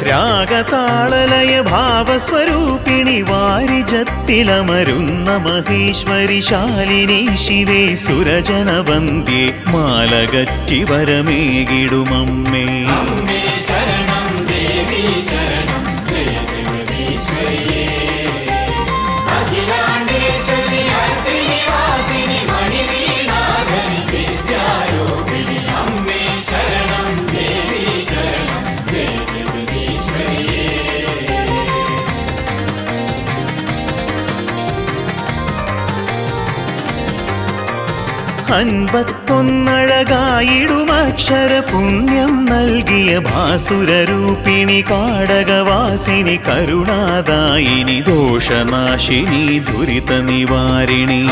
രാഗതാളലയ ഭാവസ്വരൂപിണി വാരിജത്തിലമരുന്ന മഹേശ്വരി ശാലിനി ശിവേ സുരജനവന്ദ്യേ മാലകറ്റി വരമേകിടുമമ്മേ. അൻപത്തൊന്നഴകായിടുമക്ഷര പുണ്യം നൽകിയ ഭാസുരരൂപിണി കാടകവാസിനി കരുണാദായിനി ദോഷനാശിനി ദുരിത നിവാരിണി.